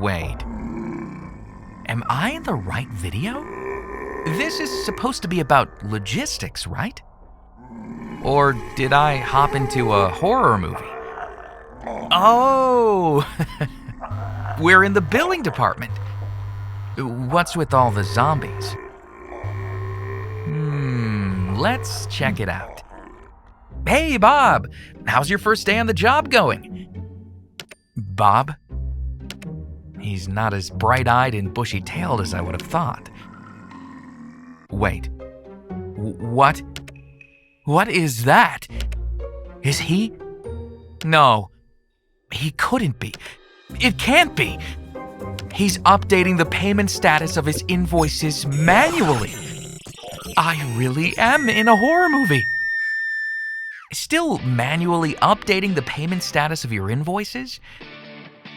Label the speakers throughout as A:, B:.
A: Wait. Am I in the right video? This is supposed to be about logistics, right? Or did I hop into a horror movie? Oh! We're in the billing department. What's with all the zombies? Let's check it out. Hey, Bob! How's your first day on the job going? Bob? He's not as bright-eyed and bushy-tailed as I would have thought. Wait. What? What is that? Is he? No. He couldn't be. It can't be. He's updating the payment status of his invoices manually. I really am in a horror movie. Still manually updating the payment status of your invoices?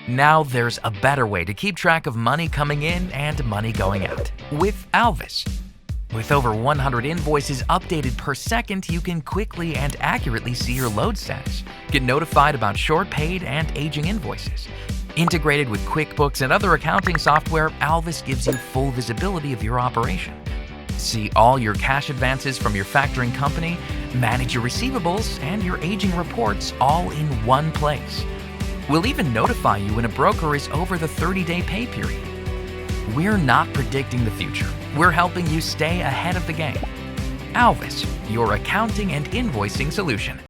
A: Now there's a better way to keep track of money coming in and money going out with Alvys. With over 100 invoices updated per second, you can quickly and accurately see your load status, get notified about short paid and aging invoices. Integrated with QuickBooks and other accounting software, Alvys gives you full visibility of your operation. See all your cash advances from your factoring company, manage your receivables and your aging reports all in one place. We'll even notify you when a broker is over the 30-day pay period. We're not predicting the future. We're helping you stay ahead of the game. Alvys, your accounting and invoicing solution.